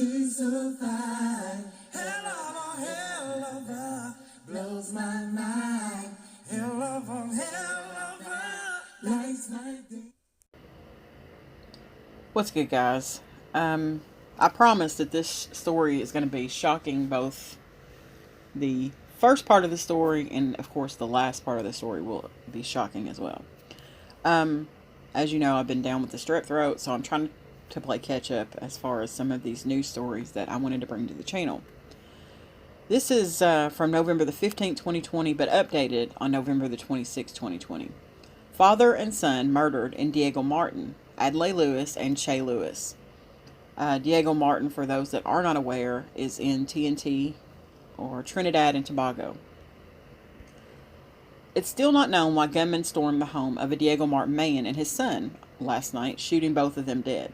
She's so fine. Hell of her, blows my mind. Hell of her, lights my day. What's good, guys? I promise that this story is going to be shocking, both the first part of the story and, of course, the last part of the story will be shocking as well. As you know, I've been down with the strep throat, so I'm trying to play catch up as far as some of these news stories that I wanted to bring to the channel. This is from November the 15th, 2020, but updated on November the 26th, 2020. Father and son murdered in Diego Martin, Adlai Lewis and Che Lewis. Diego Martin, for those that are not aware, is in TNT or Trinidad and Tobago. It's still not known why gunmen stormed the home of a Diego Martin man and his son last night, shooting both of them dead.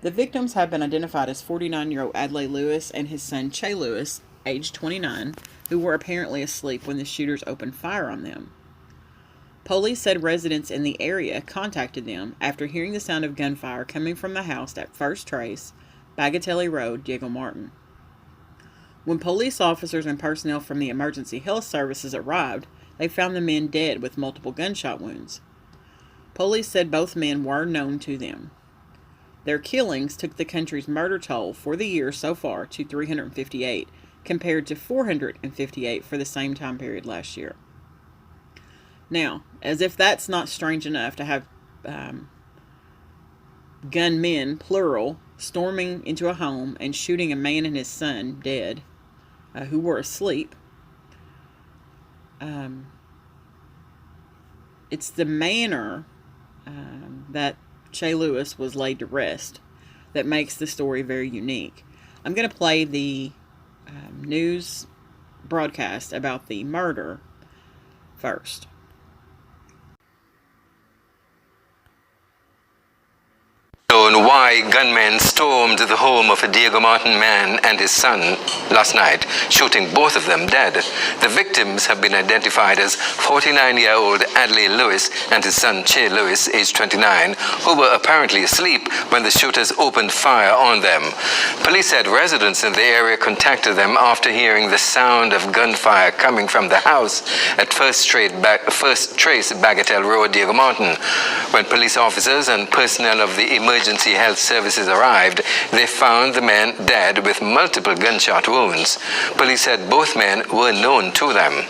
The victims have been identified as 49-year-old Adlai Lewis and his son Che Lewis, age 29, who were apparently asleep when the shooters opened fire on them. Police said residents in the area contacted them after hearing the sound of gunfire coming from the house at First Trace, Bagatelle Road, Diego Martin. When police officers and personnel from the emergency health services arrived, they found the men dead with multiple gunshot wounds. Police said both men were known to them. Their killings took the country's murder toll for the year so far to 358, compared to 458 for the same time period last year. Now, as if that's not strange enough to have gunmen, plural, storming into a home and shooting a man and his son dead, who were asleep, it's the manner that Che Lewis was laid to rest that makes the story very unique. I'm going to play the news broadcast about the murder first. Why gunmen stormed the home of a Diego Martin man and his son last night, shooting both of them dead. The victims have been identified as 49-year-old Adlai Lewis and his son Che Lewis, age 29, who were apparently asleep when the shooters opened fire on them. Police said residents in the area contacted them after hearing the sound of gunfire coming from the house at First Trace Bagatelle Road, Diego Martin. When police officers and personnel of the emergency health services arrived, they found the men dead with multiple gunshot wounds. Police said both men were known to them.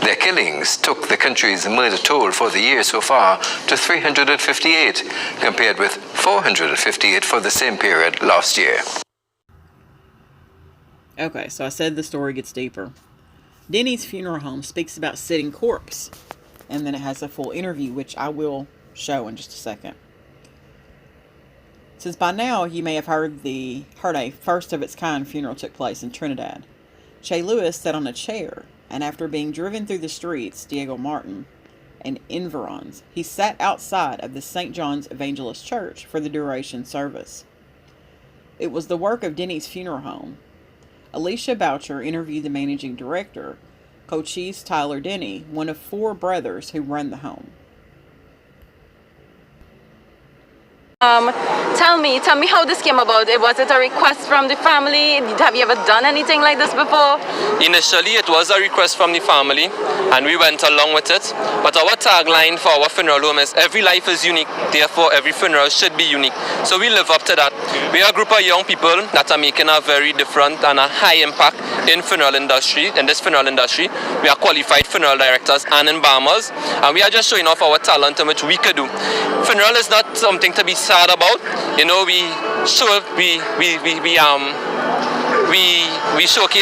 Their killings took the country's murder toll for the year so far to 358, compared with 458 for the same period last year. Okay, so I said the story gets deeper. Denny's Funeral Home speaks about sitting corpse, and then it has a full interview, which I will show in just a second. Since by now you may have heard a first of its kind funeral took place in Trinidad. Che Lewis sat on a chair, and after being driven through the streets, Diego Martin, and environs, he sat outside of the St. John's Evangelist Church for the duration service. It was the work of Denny's Funeral Home. Alicia Boucher interviewed the managing director, Cochise Tyler Denny, one of 4 brothers who run the home. Tell me how this came about. Was it a request from the family? Have you ever done anything like this before? Initially, it was a request from the family, and we went along with it. But our tagline for our funeral home is, every life is unique, therefore every funeral should be unique. So we live up to that. We are a group of young people that are making a very different and a high impact in this funeral industry. We are qualified funeral directors and embalmers, and we are just showing off our talent in which we could do. Funeral is not something to be sad about. You know, we showcase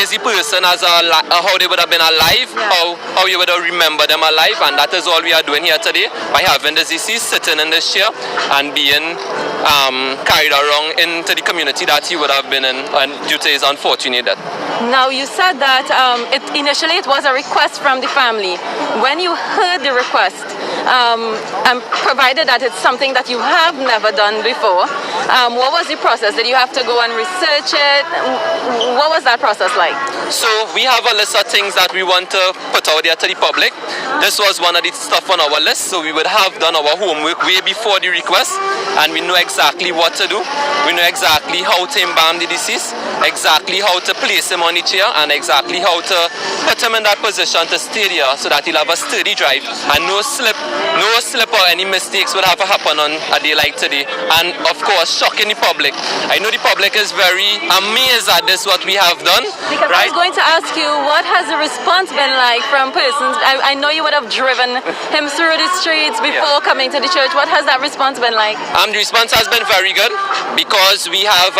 the person as how they would have been alive, how you would have remembered them alive, and that is all we are doing here today by having the deceased sitting in this chair and being carried around into the community that he would have been in, and due to his unfortunate death. Now, you said that initially it was a request from the family. When you heard the request, and provided that it's something that you have never done before, what was the process? Did you have to go and research it? What was that process like? So we have a list of things that we want to put out there to the public. This was one of the stuff on our list, so we would have done our homework way before the request, and we know exactly what to do. We know exactly how to embalm the deceased, exactly how to place him on the chair, and exactly how to put him in that position to stay there so that he'll have a sturdy drive and no slip or any mistakes would have to happen on a day like today. And of course, shocking the public. I know the public is very amazed at this, what we have done. Because I right? was going to ask you, what has the response been like from persons? I know you would have driven him through the streets before coming to the church. What has that response been like? The response has been very good because we have,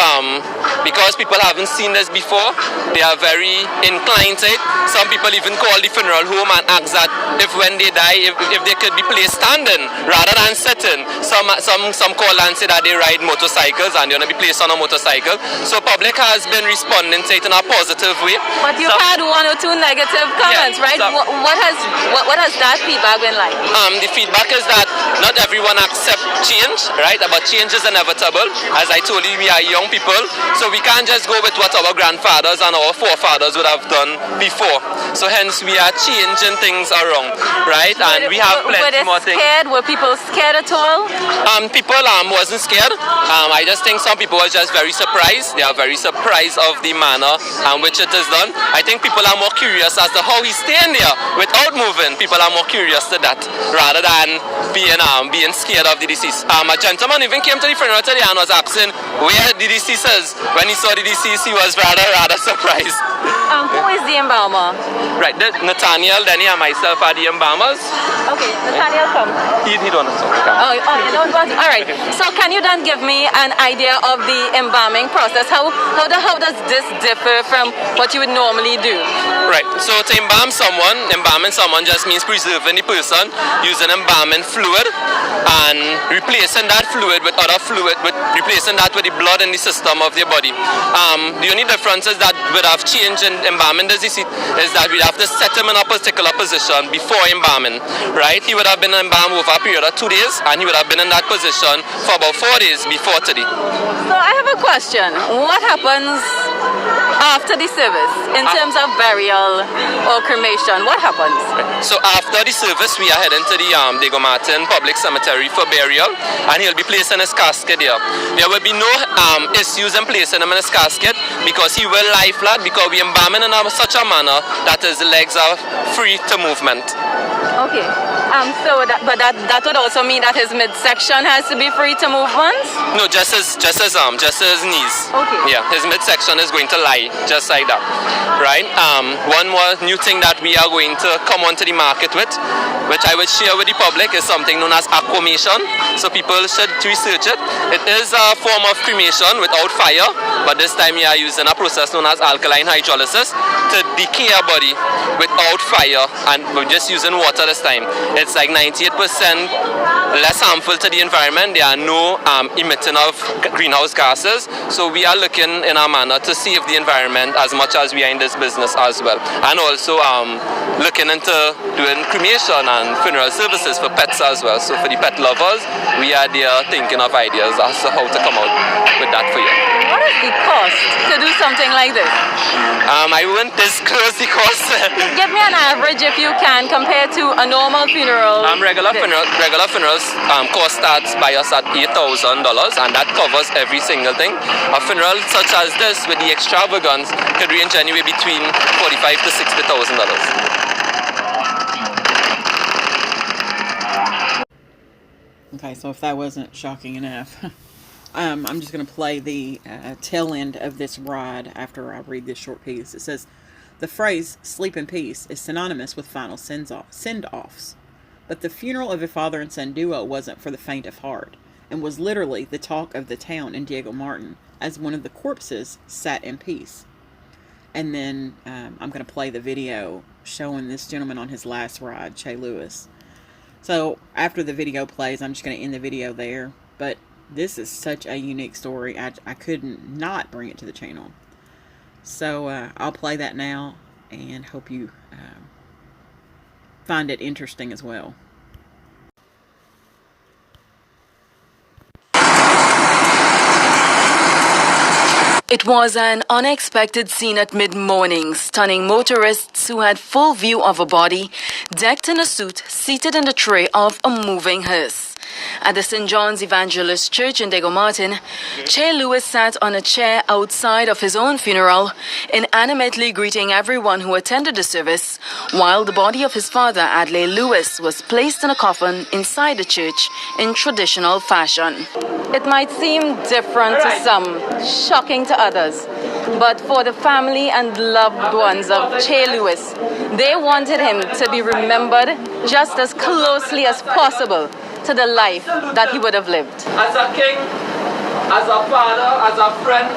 because people haven't seen this before, they are very inclined to it. Some people even call the funeral home and ask that if when they die, if they could be placed standing rather than sitting. Some call and say that they ride motorcycles and they want to be placed on a motorcycle. So public has been responding to it in a positive way. But you've had one or two negative comments, right? What has that feedback been like? The feedback is that not everyone accepts change, right? But change is inevitable. As I told you, we are young people, so we can't just go with what our grandfathers and our forefathers would have done before. So hence we are changing things around, right? And we have plenty more things. Were people scared at all? People wasn't scared. I just think some people were just very surprised. They are very surprised of the manner in which it is done. I think people are more curious as to how he's staying there without moving. People are more curious to that rather than being scared of the deceased. A gentleman even came to the funeral today and was asking where the deceased is. When he saw the deceased, he was rather surprised. Who is the embalmer? Right, Nathaniel, Denny, and myself are the embalmers. Okay, Nathaniel, come. He don't know. Oh, you don't want to. All right. So can you then give me an idea of the embalming process? How does this differ from what you would normally do? Right. So to embalming someone just means preserving the person using embalming fluid and replacing that fluid with other fluid, replacing that with the blood in the system of their body. The only difference is that would have changed in embalming the deceased is that we'd have to set him in a particular position before embalming, right? He would have been embalmed over a period of 2 days and he would have been in that position for about 4 days before today. So I have a question. What happens after the service in terms of burial or cremation? What happens? So after the service, we are heading to the Diego Martin Public Cemetery for burial, and he'll be placed in his casket there. There will be no issues in placing him in his casket because he will lie flat because we embalm him in such a manner that his legs are free to movement. Okay. But that would also mean that his midsection has to be free to move once? No, just his knees. Okay. Yeah, his midsection is going to lie just like that, right? One more new thing that we are going to come onto the market with, which I would share with the public, is something known as aquamation. So people should research it. It is a form of cremation without fire, but this time we are using a process known as alkaline hydrolysis to decay a body without fire, and we're just using water this time. It's like 98% less harmful to the environment. There are no emitting of greenhouse gases. So we are looking in our manner to save the environment as much as we are in this business as well. And also looking into doing cremation and funeral services for pets as well. So for the pet lovers, we are there thinking of ideas as to how to come out with that for you. What is the cost to do something like this? I won't disclose the cost. Give me an average if you can compared to a normal funeral. Regular funerals cost starts by us at $8,000, and that covers every single thing. A funeral such as this with the extravagance could range anywhere between $45,000 to $60,000. Okay, so if that wasn't shocking enough, I'm just going to play the tail end of this ride after I read this short piece. It says, the phrase sleep in peace is synonymous with final send-offs. But the funeral of a father and son duo wasn't for the faint of heart, and was literally the talk of the town in Diego Martin, as one of the corpses sat in peace. And then I'm going to play the video showing this gentleman on his last ride, Che Lewis. So after the video plays, I'm just going to end the video there. But this is such a unique story. I couldn't not bring it to the channel. So I'll play that now and hope you find it interesting as well. It was an unexpected scene at mid-morning, stunning motorists who had full view of a body, decked in a suit, seated in the tray of a moving hearse. At the St. John's Evangelist Church in Diego Martin, Che Lewis sat on a chair outside of his own funeral, inanimately greeting everyone who attended the service, while the body of his father, Adlai Lewis, was placed in a coffin inside the church in traditional fashion. It might seem different to some, shocking to others, but for the family and loved ones of Che Lewis, they wanted him to be remembered just as closely as possible to the life that he would have lived. As a king, as a father, as a friend,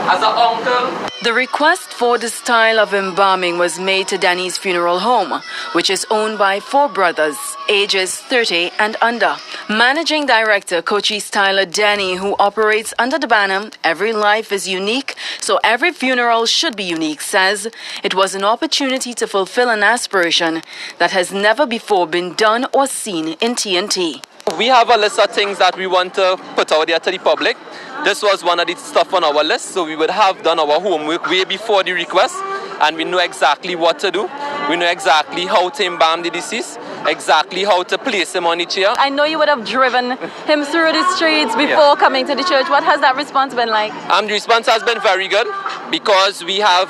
as an uncle. The request for the style of embalming was made to Danny's funeral home, which is owned by 4 brothers, ages 30 and under. Managing director Cochise Tyler Danny, who operates under the banner "Every Life is Unique, so every funeral should be unique," says it was an opportunity to fulfill an aspiration that has never before been done or seen in TNT. We have a list of things that we want to put out there to the public. This was one of the stuff on our list, so we would have done our homework way before the request, and we know exactly what to do. We know exactly how to embalm the deceased, exactly how to place him on the chair. I know you would have driven him through the streets before coming to the church. What has that response been like? The response has been very good because we have,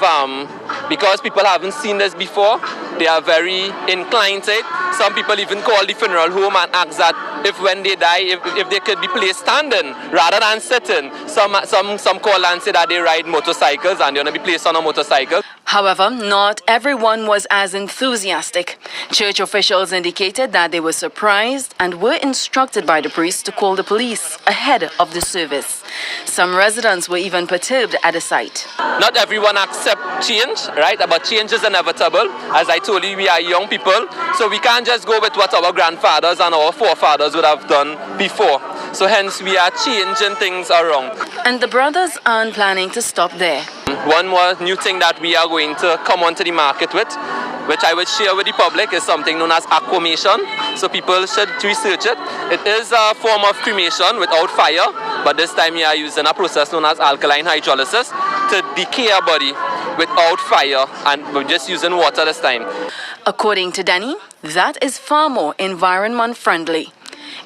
because people haven't seen this before, they are very inclined to it. Some people even call the funeral home and ask that if when they die, if they could be placed standing rather than sitting. Some call and say that they ride motorcycles and they want to be placed on a motorcycle. However, not everyone was as enthusiastic. Church officials indicated that they were surprised and were instructed by the priest to call the police ahead of the service. Some residents were even perturbed at the sight. Not everyone accepts change, right? But change is inevitable. As I told you, we are young people, so we can't just go with what our grandfathers and our forefathers would have done before. So hence we are changing things around. And the brothers aren't planning to stop there. One more new thing that we are going to come onto the market with, which I will share with the public, is something known as aquamation. So people should research it. It is a form of cremation without fire, but this time we are using a process known as alkaline hydrolysis to decay a body without fire, and we're just using water this time. According to Danny, that is far more environment friendly.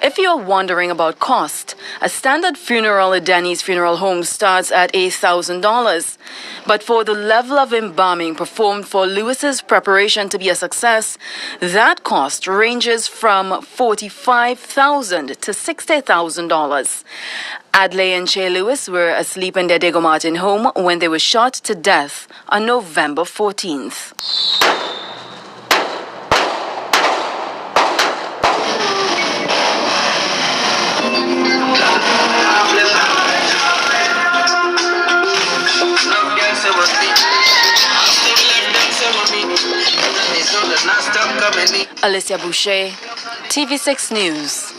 If you're wondering about cost, a standard funeral at Danny's funeral home starts at $8,000. But for the level of embalming performed for Lewis's preparation to be a success, that cost ranges from $45,000 to $60,000. Adlai and Che Lewis were asleep in their Diego Martin home when they were shot to death on November 14th. Alicia Boucher, TV6 News.